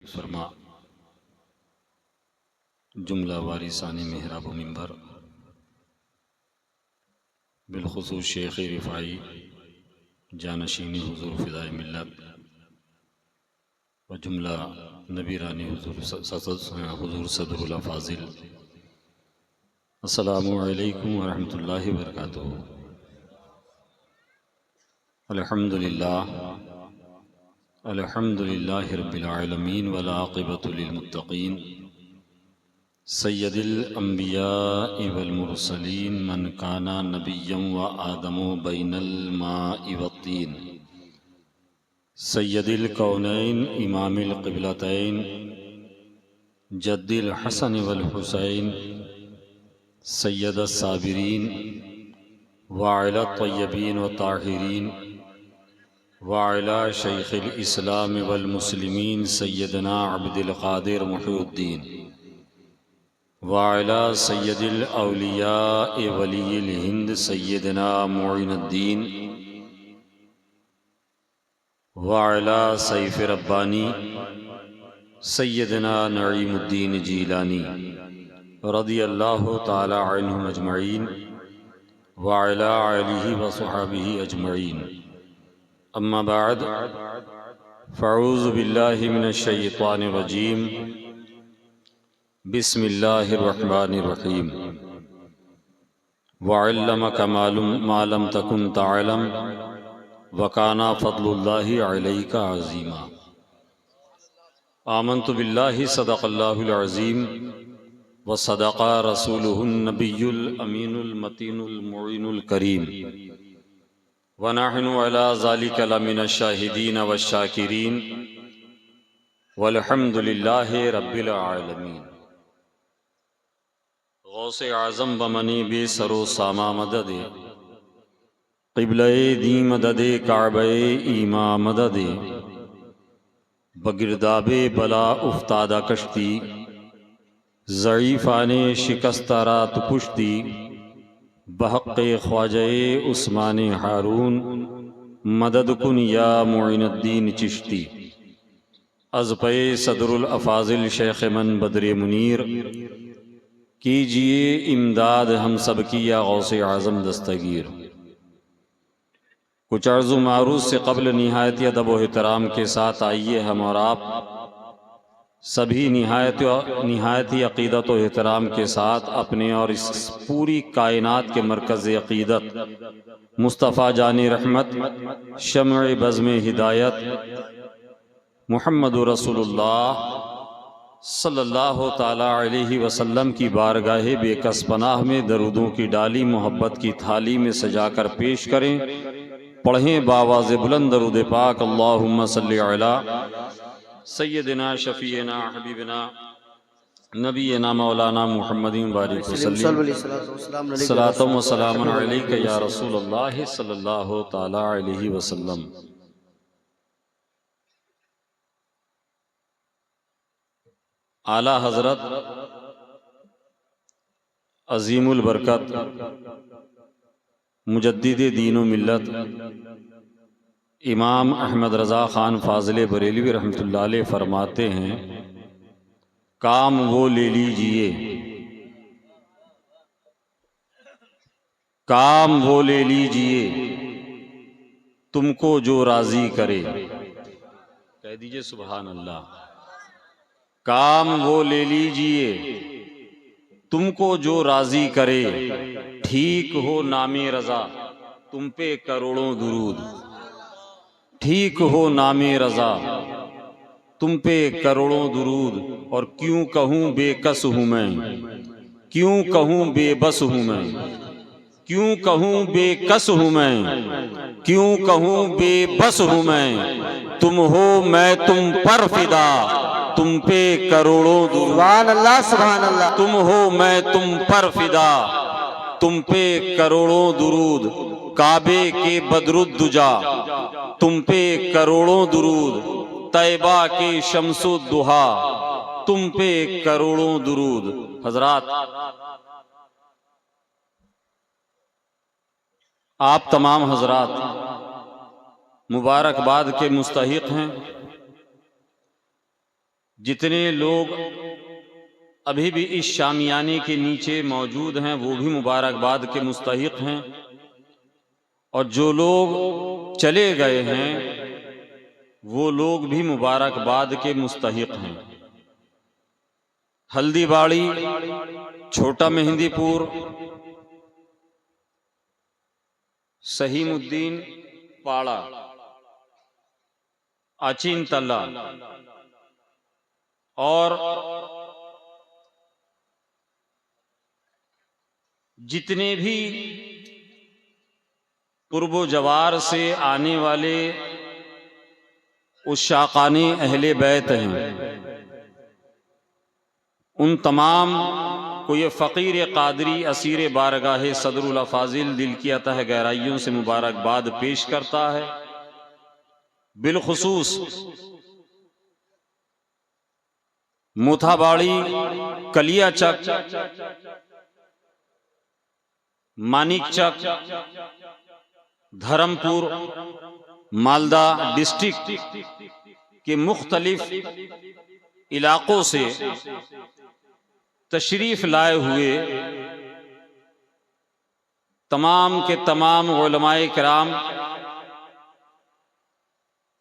फरमा। जुमला वारिसानी मेहराब व मिंबर बिलखुसूस शेख रिफ़ाई जानशीनी हुजूर फ़िदाए मिल्लत व जुमला नबीरानी हुजूर सदरुल फ़ाज़िल, अस्सलामु अलैकुम व रहमतुल्लाहि व बरकातुहू। अल्हम्दुलिल्लाहि रब्बिल आलमीन वल आक़िबतु लिल मुत्तक़ीन सय्यदिल अंबियाइ वल मुरसलीन मन काना नबिय्यम व आदमु बैनल माइ वत्तीन सय्यदिल कौनैन इमामिल क़िबलतैन जद्दिल हसन वल हुसैन सय्यदस साबिरीन व अला तय्यबीन व ताहिरीन व अला शैखिल इस्लाम वल मुस्लिमीन सय्यदना अब्दुल क़ादिर मुहीउद्दीन व अला सय्यदिल औलिया वलील हिंद सय्यदना मुईनुद्दीन व अला सैफ रब्बानी सय्यदना नईमुद्दीन जीलानी रदियल्लाहु ताला अन्हुम अजमईन व अला आलिहि व सहाबिहि अजमईन। अम्मा बाद फ़अऊज़ु बिल्लाहि मिनश शैतानिर रजीम। बिस्मिल्लाहिर रहमानिर रहीम। वअल्लमक मा लम तकुन तअलम व काना फ़ज़्लुल्लाहि अलैका अज़ीमा। आमन्तु बिल्लाहि सदक़ल्लाहुल अज़ीम व सदक़ा रसूलुहुन नबियुल अमीनुल मतीनुल मुईनुल करीम व नहनु अला ज़ालिका लमिनश शाहिदीन वश्शाकिरीन वल्हम्दुलिल्लाहि रब्बिल आलमीन। गौसे आज़म बमनी बे सरो सामा मददे क़िबले दी मददे काबे ईमा मददे बगिरदाबे बला उफ्तादा कश्ती ज़ईफ़ाने शिकस्तारा तो पुश्ती बहक़े ख्वाजे उस्मान हारून मदद कुन या मुईनुद्दीन चिश्ती। अज़पे सदरुल अफ़ाज़िल शेख मन बद्रे मुनीर कीजिए इमदाद हम सब की या गौसे आज़म दस्तगीर। कुछ अर्ज़ मारूज़ से क़ब्ल निहायत अदब व एहतराम के साथ आइए हम और आप सभी निहायत अक़ीदत व एहतराम के साथ अपने और इस पूरी कायनात के मरकज़ अक़ीदत मुस्तफ़ा जानी रहमत शम्अ बज़्म हिदायत मुहम्मदुर रसूलुल्लाह सल्लल्लाहु ताला अलैहि वसल्लम की बारगाहे बेकस पनाह में दरूदों की डाली मोहब्बत की थाली में सजाकर पेश करें। पढ़ें बावाज़ बुलंद दरूद पाक अल्लाहुम्मा सल्लि अला सय्यदिना शफ़ीना हबीबना नबीना मौलाना मुहम्मदिन बारिक वसल्लम सलातम व सलामुन अलैका या रसूलल्लाह सल्लल्लाहु ताला अलैहि वसल्लम। आला हज़रत अज़ीमुल बरकत मुजद्दिद दीन व मिल्लत इमाम अहमद रज़ा ख़ान फ़ाज़िल बरेलवी रहमतुल्लाह अलैह फरमाते हैं, काम वो ले लीजिए, काम वो ले लीजिए तुमको जो राज़ी करे। कह दीजिए सुभान अल्लाह। काम वो ले लीजिए तुमको जो राज़ी करे, ठीक हो नामे रज़ा तुम पे करोड़ों दुरूद। ठीक हो नामे रज़ा तुम पे करोड़ों दुरूद। और क्यों कहूँ बेकस हूँ मैं, क्यों कहूँ बेबस हूँ मैं, क्यों कहूँ बेकस हूँ मैं, क्यों कहूँ बेबस हूँ मैं। तुम हो मैं तुम पर फिदा तुम पे करोड़ों दुरूद। सुभान अल्लाह सुभान अल्लाह। तुम हो मैं तुम पर फिदा तुम पे करोड़ों दुरूद। काबे के बदरुद्दुजा तुम पे करोड़ों दुरूद। तैबा के शम्सुद्दुहा तुम पे करोड़ों दुरूद। हजरात, आप तमाम हजरात मुबारकबाद के मुस्तहिक हैं। जितने लोग अभी भी इस शामियाने के नीचे मौजूद हैं वो भी मुबारकबाद के मुस्तहिक हैं, और जो लोग चले गए हैं वो लोग भी मुबारकबाद के मुस्तहिक हैं। हल्दीबाड़ी, छोटा मेहंदीपुर, सहीमुद्दीन पाड़ा, आचीन तल्ला और जितने भी पूर्व जवार से आने वाले उस शाकाने अहले बैत हैं, उन तमाम को ये फ़कीर कादरी असीर बारगाह सदरुल अफाजिल दिल की अतः गहराइयों से मुबारकबाद पेश करता है। बिलखुसूस मुथाबाड़ी, कलिया चक, मानिक चक, धर्मपुर, मालदा डिस्ट्रिक्ट के मुख्तलिफ इलाकों से तशरीफ लाए हुए तमाम के तमाम उलमाए किराम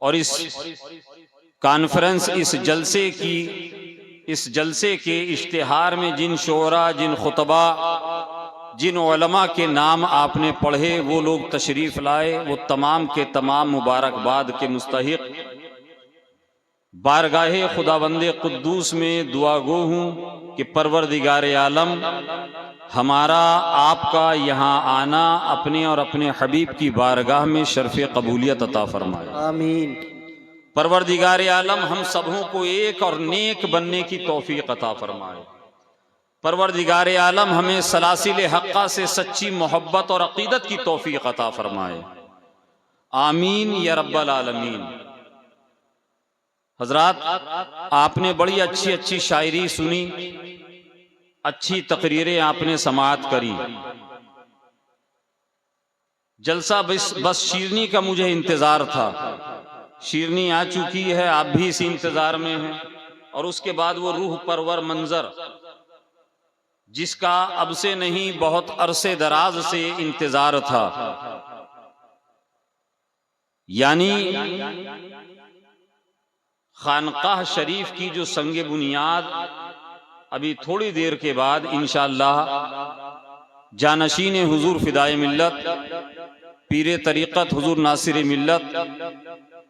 और इस कॉन्फ्रेंस, इस जलसे के इश्तिहार में जिन शोरा, जिन खुतबा, जिन उलमा के नाम आपने पढ़े वो लोग तशरीफ लाए, वो तमाम के तमाम मुबारकबाद के मुस्तहिक। बारगाहे खुदाबंदे कुद्दूस में दुआ गो हूँ कि परवरदिगार आलम हमारा आपका यहाँ आना अपने और अपने हबीब की बारगाह में शर्फ़ कबूलियत अता फरमाए, आमीन। परवरदिगार आलम हम सबों को एक और नेक बनने की तौफीक अता फरमाए। परवरदिगार आलम हमें सलासिल हक्का से सच्ची मोहब्बत और अकीदत की तौफीक अता फरमाए, आमीन या रब्बल आलमीन। हजरात, आपने बड़ी अच्छी अच्छी शायरी सुनी, अच्छी तकरीरें आपने समाअत करी। जलसा बस शीरनी का मुझे इंतजार था, शीरनी आ चुकी है, आप भी इसी इंतजार में हैं। और उसके बाद वो रूह परवर मंजर जिसका अब से नहीं बहुत अरसे दराज से इंतजार था, यानी खानकाह शरीफ की जो संगे बुनियाद अभी थोड़ी देर के बाद इंशाअल्लाह जानशीन हुजूर फिदाए मिल्लत पीरे तरीक़त हुजूर नासिर मिल्लत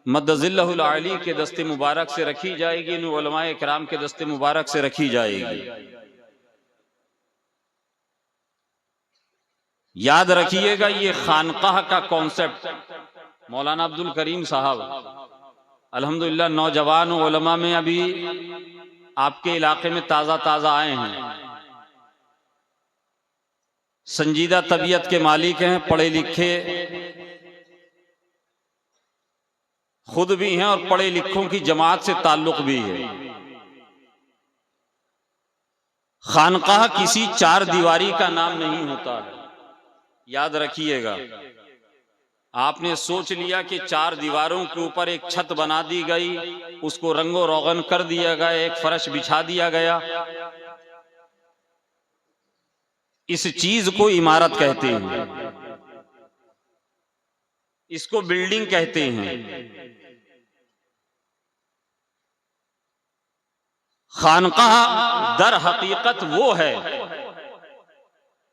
मद्दज़िल्लहुल आली के दस्ते मुबारक से रखी जाएगी, इन उलमाए किराम के दस्ते मुबारक से रखी जाएगी। याद रखिएगा, ये खानकाह का कॉन्सेप्ट मौलाना अब्दुल करीम साहब अल्हम्दुलिल्लाह नौजवान उलमा में अभी आपके इलाके में ताज़ा ताज़ा आए हैं, संजीदा तबीयत के मालिक हैं, पढ़े लिखे खुद भी हैं और पढ़े लिखों की जमात से ताल्लुक भी है। खानकाह किसी चार दीवारी का नाम नहीं होता है, याद रखिएगा। आपने सोच लिया कि चार दीवारों के ऊपर एक छत बना दी गई, उसको रंगो रोगन कर दिया गया, एक फर्श बिछा दिया गया, इस चीज को इमारत कहते हैं, इसको बिल्डिंग कहते हैं। खानकाह दर हकीकत वो है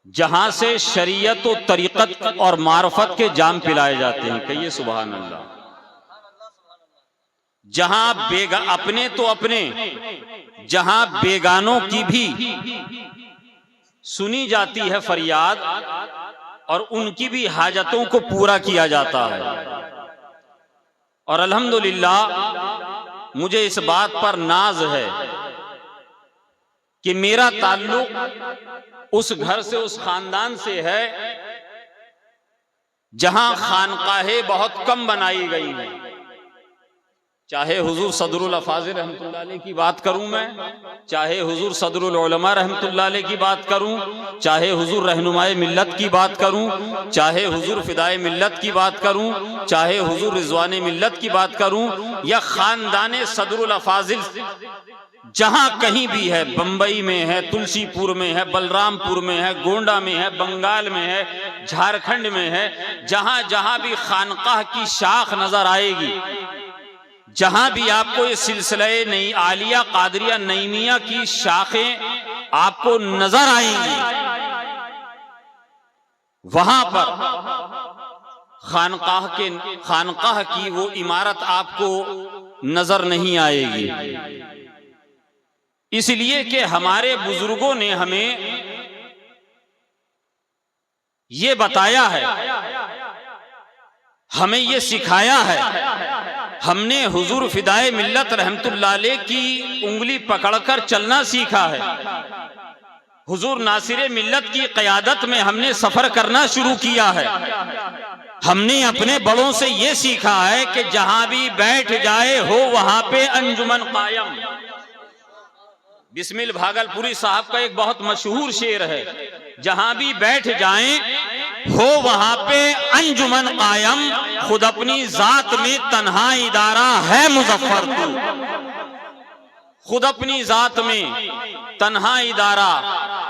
जहां से शरीयत और तरीक़त और मार्फत के जाम पिलाए जाते हैं। कहिए सुभान अल्लाह। जहां अपने तो अपने, जहां बेगानों की भी सुनी जाती है फरियाद और उनकी भी हाजतों को पूरा किया जाता है। और अल्हम्दुलिल्लाह मुझे इस बात पर नाज है कि मेरा ताल्लुक उस घर से, उस खानदान से है जहां खानकाहें बहुत कम बनाई गई हैं। चाहे हुजूर सदरुल अफाजिल रहमतुल्लाह अलैह की बात करूं मैं, चाहे हुजूर सदरुल उलमा रहमतुल्लाह अलैह की बात करूं, चाहे हुजूर रहनुमाए मिल्लत की बात करूं, चाहे हुजूर फिदाए मिल्लत की बात करूं, चाहे हुजूर रिजवाने मिल्लत की बात करूं, या खानदाने सदरुल अफाजिल जहां कहीं भी है, बंबई में है, तुलसीपुर में है, बलरामपुर में है, गोंडा में है, बंगाल में है, झारखंड में है, जहां जहां भी खानकाह की शाख नजर आएगी, जहां भी आपको ये सिलसिले नई आलिया कादरिया नईमिया की शाखें आपको नजर आएंगी, वहां पर खानकाह की वो इमारत आपको नजर नहीं आएगी। इसलिए कि हमारे बुजुर्गों ने हमें ये बताया है, हमें ये सिखाया है। हमने हुजूर फिदाए मिल्लत रहमतुल्लाह अलैह की उंगली पकड़कर चलना सीखा है। हुजूर नासिरे मिल्लत की क़यादत में हमने सफर करना शुरू किया है। हमने अपने बड़ों से ये सीखा है कि जहां भी बैठ जाए हो वहां पे अंजुमन कायम। बिस्मिल भागलपुरी साहब का एक बहुत मशहूर शेर है, जहां भी बैठ जाएं हो वहां पे अंजुमन कायम, खुद अपनी जात में तन्हा इदारा है मुजफ्फरपुर। खुद अपनी जात में तन्हा इदारा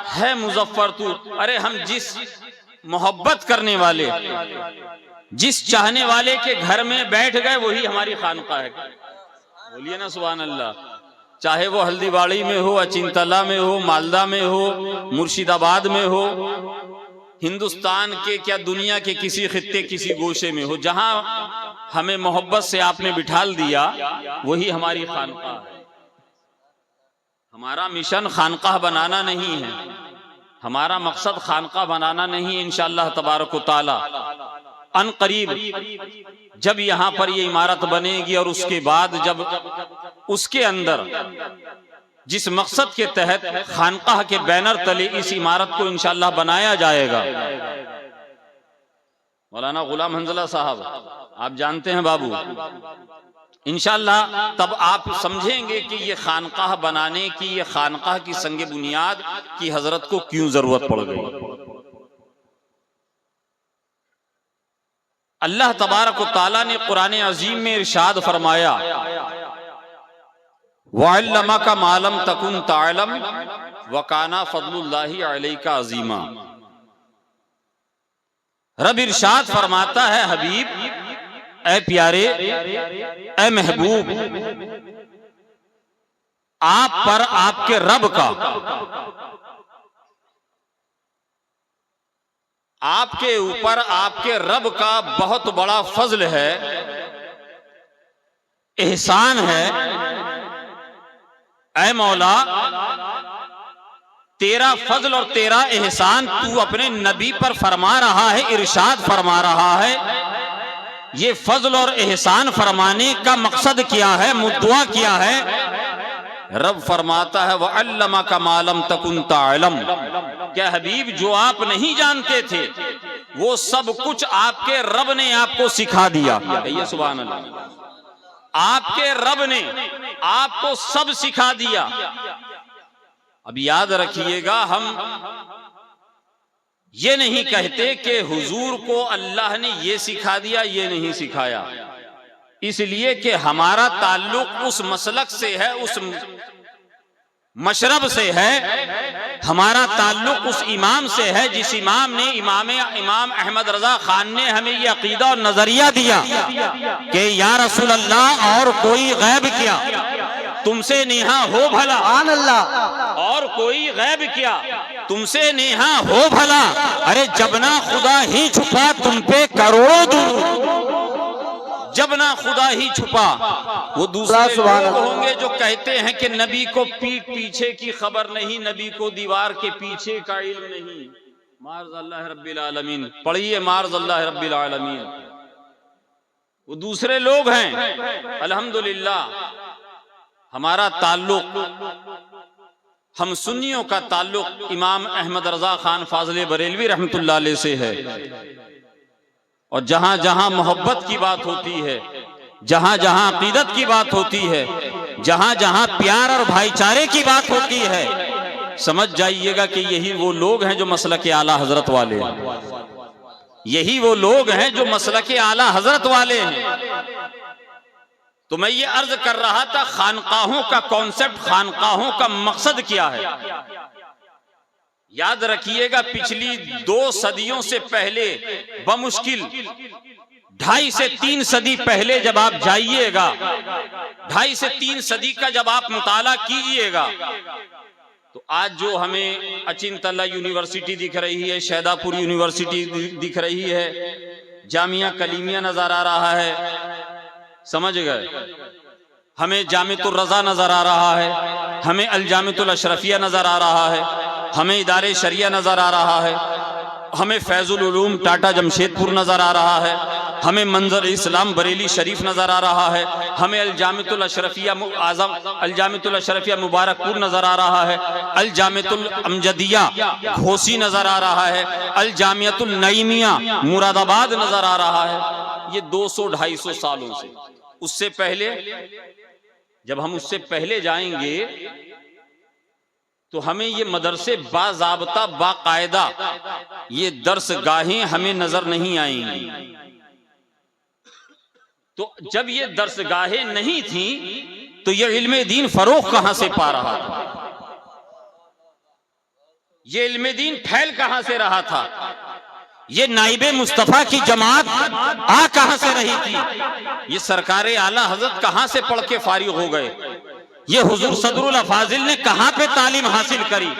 है मुजफ्फरपुर। अरे हम जिस मोहब्बत करने वाले, जिस चाहने वाले के घर में बैठ गए वही हमारी खानका है। बोलिए ना सुभान अल्लाह। चाहे वो हल्दीबाड़ी में हो, अचिंतला में हो, मालदा में हो, मुर्शिदाबाद में हो, हिंदुस्तान के क्या दुनिया के किसी खित्ते किसी गोशे में हो, जहां हमें मोहब्बत से आपने बिठाल दिया वही हमारी खानका है। हमारा मिशन खानकाह बनाना नहीं है, हमारा मकसद खानकाह बनाना नहीं है। इंशाअल्लाह तबारक व तआला अन करीब जब यहाँ पर ये इमारत बनेगी और उसके बाद जब उसके अंदर जिस मकसद के तहत खानकाह के बैनर तले इस इमारत को इंशाअल्लाह बनाया जाएगा, मौलाना गुलाम हंजला साहब आप जानते हैं बाबू, इंशाअल्लाह तब आप समझेंगे कि ये खानकाह बनाने की, ये खानकाह की संगे बुनियाद की हजरत को क्यों जरूरत पड़ गई। अल्लाह तबारक व तआला ने कुरान अजीम में इरशाद फरमाया, वअल्लमका मालम तकुन तालम वकाना फज़लुल्लाहि अलैका अज़ीमा। रब इरशाद फरमाता है, हबीब, ए प्यारे, ए महबूब, आप पर आपके रब का, आपके ऊपर आपके रब का बहुत बड़ा फजल है, एहसान है। ऐ मौला, तेरा फजल और तेरा एहसान तू अपने नबी पर फरमा रहा है, इरशाद फरमा रहा है। ये फजल और एहसान फरमाने का मकसद क्या है, मुद्दा क्या है? रब फरमाता है, वअल्लमका मालम तकुन तालम। क्या हबीब, जो आप नहीं जानते थे वो सब कुछ आपके रब ने आपको सिखा दिया। कहिए सुभान अल्लाह। आपके रब ने आपको सब सिखा दिया। अब याद रखिएगा, हम ये नहीं कहते कि हुजूर को अल्लाह ने ये सिखा दिया, ये नहीं सिखाया, इसलिए कि हमारा ताल्लुक उस मसलक से है, उस मशरब से है, हमारा ताल्लुक उस इमाम से है जिस इमाम ने इमाम अहमद रजा खान ने हमें यह अकीदा और नजरिया दिया कि या रसूल अल्लाह, और कोई गैब क्या, तुमसे नेहा हो भला, और कोई गैब क्या, तुमसे नेहा हो भला। अरे जब ना खुदा ही छुपा तुम पे करोड़ों दूर, जब ना खुदा ही छुपा। वो दूसरे लोग होंगे जो कहते हैं कि नबी को पीठ पीछे की खबर नहीं, नबी को दीवार के पीछे का इल्म नहीं। मारज़ल्लाह रब्बिल आलमीन, पढ़िए मारज़ल्लाह रब्बिल आलमीन। वो दूसरे लोग हैं। अल्हम्दुलिल्लाह हमारा ताल्लुक, हम सुन्नियों का ताल्लुक इमाम अहमद रजा खान फाज़िल बरेलवी रहमतुल्लाह अलैह से है। और जहां जहां मोहब्बत की बात होती है, जहां जहां अकीदत की बात होती है, जहां जहां प्यार और भाईचारे की बात होती है, समझ जाइएगा कि यही वो लोग हैं जो मसलक आला हजरत वाले हैं। यही वो लोग हैं जो मसलक आला हजरत वाले हैं। तो मैं ये अर्ज कर रहा था, खानकाहों का कॉन्सेप्ट, खानकाहों का मकसद क्या है। याद रखिएगा, पिछली 2 सदियों से पहले, बमुश्किल 2.5 से 3 सदी पहले जब आप जाइएगा, 2.5 से 3 सदी का जब आप मुताला कीजिएगा, तो आज जो हमें अचिंतला यूनिवर्सिटी दिख रही है, शहदापुर यूनिवर्सिटी दिख रही है, जामिया कलीमिया नजर आ रहा है, समझ गए, हमें जामितुर रजा नजर आ रहा है, हमें अल जामितुल अशरफिया नजर आ रहा है, हमें इदारे शरिया नजर आ रहा है, हमें फैजुल उलूम टाटा जमशेदपुर नजर आ रहा है, हमें मंजर इस्लाम बरेली शरीफ नजर आ रहा है, हमें अल जामितुल अशरफिया मुबारकपुर नजर आ रहा है, अल जामितुल अमजदिया घोसी नजर आ रहा है, अल जामियतुल नईमिया मुरादाबाद नजर आ रहा है। ये 200-250 सालों से। उससे पहले, जब हम उससे पहले जाएंगे तो हमें ये मदरसे बाज़ाब्ता बाकायदा ये दर्सगाहें हमें नजर नहीं आएंगी। तो जब ये दर्सगाहें नहीं थी तो ये इल्मे दीन फरोग कहां से पा रहा था, ये इल्मे दीन फैल कहां से रहा था, ये नाइबे मुस्तफा की जमात आ कहां से रही थी, ये सरकारे आला हजरत कहां से पढ़ के फारिग हो गए, ये हुजूर सदरुल अफाजिल ने कहां पे तालीम हासिल करी,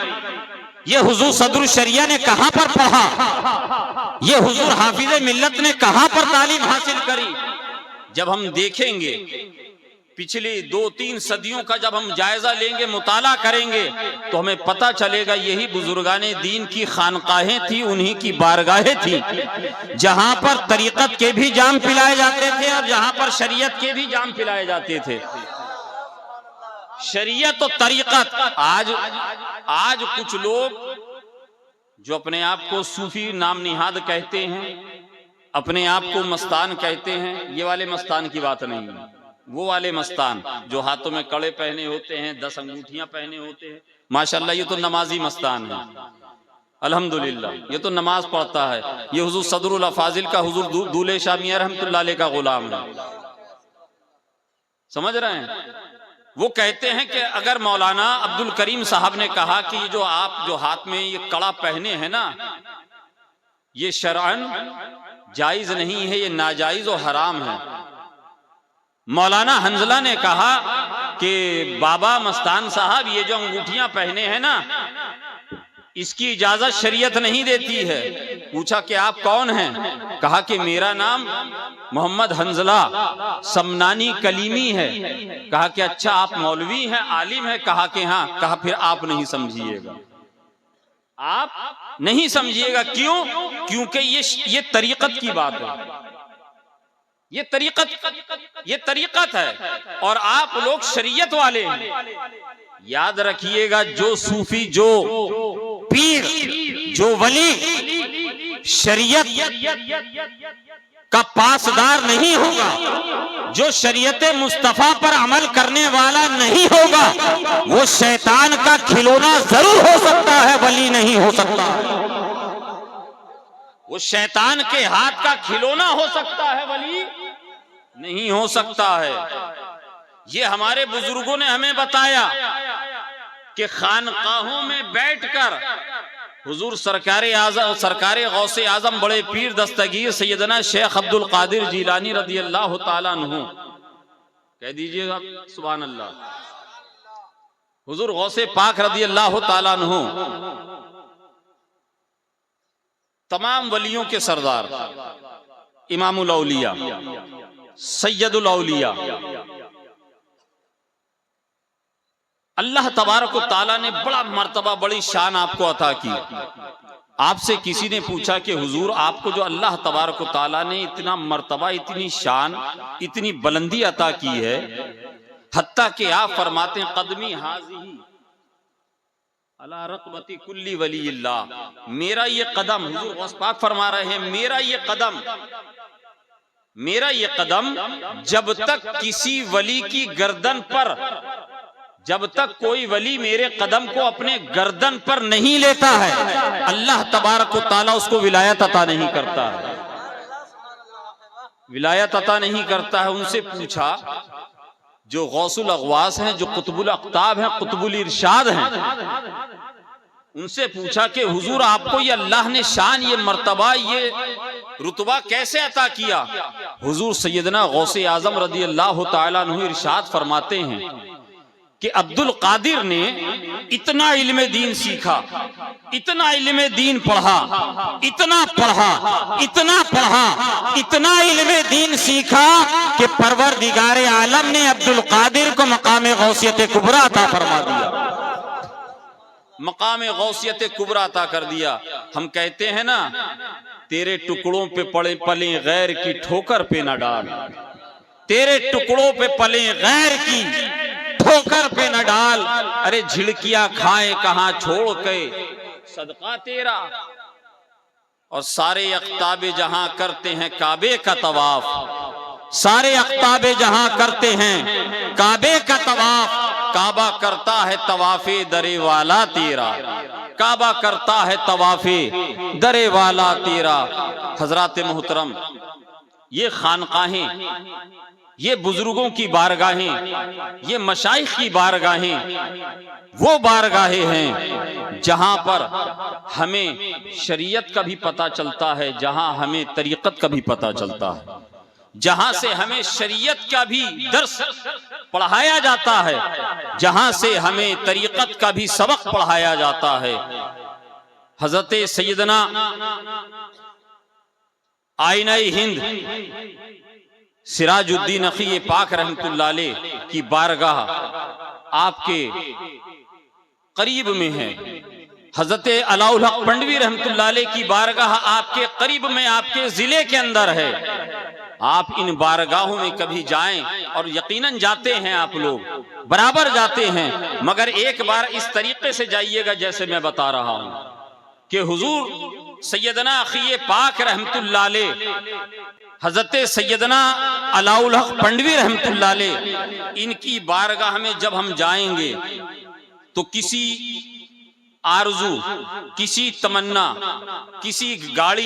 ये हुजूर सदरुल शरिया ने कहां पर पढ़ा, ये हुजूर हाफिज मिल्लत ने कहां पर तालीम हासिल करी। जब हम देखेंगे पिछली 2-3 सदियों का, जब हम जायजा लेंगे, मुताला करेंगे, तो हमें पता चलेगा यही बुजुर्गाने दीन की खानकाहें थी, उन्हीं की बारगाहें थी, जहां पर तरीकत के भी जाम पिलाए जाते थे और जहां पर शरीयत के भी जाम पिलाए जाते थे। शरीयत और तरीकत, आज कुछ लोग जो अपने आप को सूफी नाम निहाद कहते हैं, अपने आप को मस्तान कहते हैं, ये वाले मस्तान की बात नहीं है। वो वाले मस्तान जो हाथों में कड़े पहने होते हैं, 10 अंगूठियां पहने होते हैं, माशाल्लाह, ये तो नमाजी मस्तान है, अल्हम्दुलिल्लाह, ये तो नमाज पढ़ता है, ये हुजूर सदरुल अफाजिल का हुजूर दूल्हे शाह मियां रहमतुल्लाह अलैह का गुलाम है। समझ रहे हैं? वो कहते हैं कि अगर मौलाना अब्दुल करीम साहब ने कहा कि ये जो आप जो हाथ में ये कड़ा पहने हैं ना, ये शरअन जायज नहीं है, ये नाजायज और हराम है। मौलाना हंजला ने कहा कि बाबा मस्तान साहब, ये जो अंगूठियां पहने हैं ना, इसकी इजाजत शरीयत नहीं देती है। पूछा कि आप कौन हैं? कहा कि मेरा नाम मोहम्मद हंजला समनानी कलीमी है। कहा कि अच्छा, आप मौलवी हैं, आलिम हैं? कहा कि हाँ। कहा फिर आप नहीं समझिएगा, आप नहीं समझिएगा। क्यों? क्योंकि ये तरीकत की बात है, ये तरीकत है और आप लोग शरीयत वाले हैं। याद रखिएगा, जो सूफी, जो पीर, जो वली शरीयत का पासदार नहीं होगा, जो शरीयत मुस्तफा पर अमल करने वाला नहीं होगा, वो शैतान का खिलौना जरूर हो सकता है, वली नहीं हो सकता। वो शैतान के हाथ का खिलौना हो सकता है, वली नहीं हो सकता है। ये हमारे बुजुर्गों ने हमें बताया कि खानकाहों में बैठकर हुजूर सरकारे गौसे आजम बड़े पीर दस्तगीर सैयदना शेख अब्दुल कादिर जिलानी रदी अल्लाह ताला अन्हु, कह दीजिएगा सुभान अल्लाह, हुजूर गौसे पाक रदी अल्लाह ताला अन्हु, तमाम वलियों के सरदार, इमामुल औलिया, सैयदुल औलिया, अल्लाह तबारक व ताला ने बड़ा मर्तबा, बड़ी शान आपको अता की। आपसे किसी ने पूछा कि हुजूर, आपको जो अल्लाह तबारक व ताला ने इतना मर्तबा, इतनी शान, इतनी बुलंदी अता की है, हत्ता कि आप फरमाते हैं कदमी हाज़िही अला रक़बती कुल्ली वलील्लाह, मेरा ये कदम, हुजूर गौस पाक फरमा रहे हैं, मेरा ये कदम जब तक किसी वली की गर्दन पर, जब तक कोई वली मेरे कदम को अपने गर्दन पर नहीं लेता है, अल्लाह तबारक व ताला उसको विलायत अता नहीं करता है, विलायत अता नहीं करता है। उनसे पूछा जो गौसुल अगवास हैं, जो कुतुबुल अख्ताब हैं, कुतुबुल इरशाद हैं, उनसे पूछा कि हुजूर आपको ये अल्लाह ने शान, ये मर्तबा, ये रुतबा कैसे अता किया? हुजूर सैयदना गौसे आजम रदी अल्लाह तआला अन्हु इरशाद फरमाते हैं कि अब्दुल कादिर ने इतना इल्मे दीन सीखा, इतना इल्मे दीन पढ़ा, इतना पढ़ा, इतना पढ़ा, इतना इल्मे दीन सीखा कि परवरदिगारे आलम ने अब्दुल कादिर को मकाम गौसियत कुबरा अता फरमा दिया, मकाम गौसियत कुबरा अता कर दिया। हम कहते हैं ना, तेरे टुकड़ों पे पड़े पले गैर की ठोकर पे न डाल, तेरे टुकड़ों पे पले गैर की ठोकर पे न डाल, अरे झिड़कियां खाए कहां छोड़ के सदका तेरा। और सारे अख्ताबे जहां करते हैं काबे का तवाफ, सारे अख्ताबे जहां करते हैं काबे का तवाफ, काबा करता है तवाफे दरे वाला तेरा, काबा करता है तवाफे दरे वाला तेरा। हजरात मोहतरम, ये खानकाहें, ये बुजुर्गों की बारगाहें, ये मशाइख की बारगाहें, वो बारगाहें हैं जहां पर हमें शरीयत का भी पता चलता है, जहां हमें तरीक़त का भी पता चलता है, जहां से हमें शरीयत का भी दर्स पढ़ाया जाता है, जहां से हमें तरीक़त का भी सबक पढ़ाया जाता है। हजरत सैयदना आईना हिंद सिराजुद्दीन अखी पाक रहमतुल्लाह अलैह की बारगाह आपके करीब में है। हजरत अलाउल हक पंडवी रहमतुल्लाह अलैह की बारगाह आपके करीब में, आपके जिले के अंदर है। आप इन बारगाहों में कभी जाएं, और यकीनन जाते हैं आप लोग, बराबर जाते हैं, मगर एक बार इस तरीके से जाइएगा जैसे मैं बता रहा हूं कि हुजूर सैयदना अखी पाक रहमतुल्लाह अलैह, हजरत सैयदना अलाउल हक पंडवी रहमतुल्लाह अलैह, इनकी बारगाह में जब हम जाएंगे तो किसी आरजू, किसी तमन्ना, किसी गाड़ी,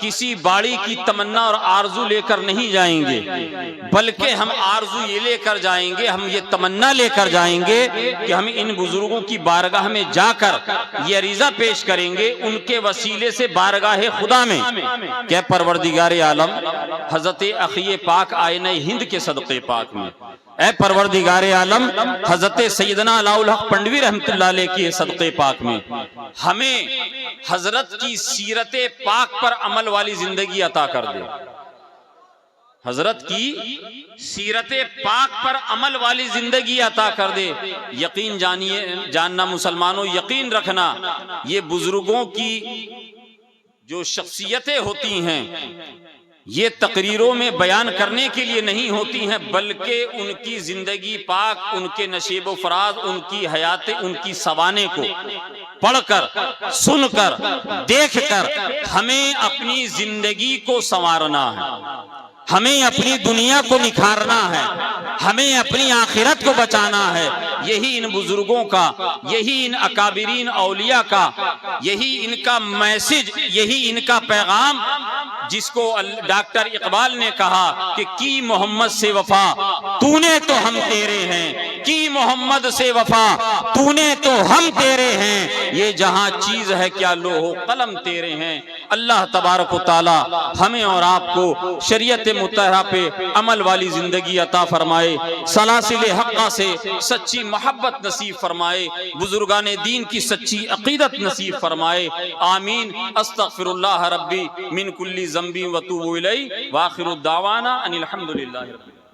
किसी बाड़ी की तमन्ना और आरजू लेकर नहीं जाएंगे, बल्कि हम आरजू ये लेकर जाएंगे, हम ये तमन्ना लेकर जाएंगे कि हम इन बुजुर्गों की बारगाह में जाकर ये अरीजा पेश करेंगे, उनके वसीले से बारगाह खुदा में क्या परवरदिगारे आलम हजरत अखी पाक आईना हिंद के सदक़े पाक में, ऐ परवरदिगारे आलम हजरत सैयदना अलाउल हक पंडवी रहमतुल्लाह अलैह की सदक़े पाक में हमें हजरत की सीरत पाक पर अमल वाली जिंदगी अता कर दे, हजरत की सीरत पाक पर अमल वाली जिंदगी अता कर दे। यकीन जानिए, जानना मुसलमानों, यकीन रखना, ये बुजुर्गों की जो शख्सियतें होती हैं ये तकरीरों में बयान करने के लिए नहीं होती हैं, बल्कि उनकी जिंदगी पाक, उनके नशीब फराज, उनकी हयात, उनकी सवाने को पढ़कर, सुनकर, देखकर हमें अपनी जिंदगी को संवारना है, हमें अपनी दुनिया को निखारना है, हमें अपनी आखिरत को बचाना है। यही इन बुजुर्गों का, यही इन अकाबिरीन औलिया का, यही इनका मैसेज, यही इनका पैगाम, जिसको डॉक्टर इकबाल ने कहा कि की मोहम्मद से वफा तूने तो हम तेरे हैं, की मोहम्मद से वफा तूने तो हम तेरे हैं, ये जहां चीज है क्या लोहो कलम तेरे हैं। अल्लाह तबारक व तआला हमें और आपको शरीयत मुतहरा पे अमल वाली जिंदगी अता फरमाए, सलासिल हक़्क़ा से सच्ची मोहब्बत नसीब फरमाए, बुजुर्गाने दीन की सच्ची अकीदत नसीब फरमाए। आमीन। अस्तगफिरुल्लाह रब्बी मिन कुल्ली ज़ंबी व तूबु इलैहि व आखिरु दावाना अनिल हम्दुलिल्लाहि रब्बिल आलमीन।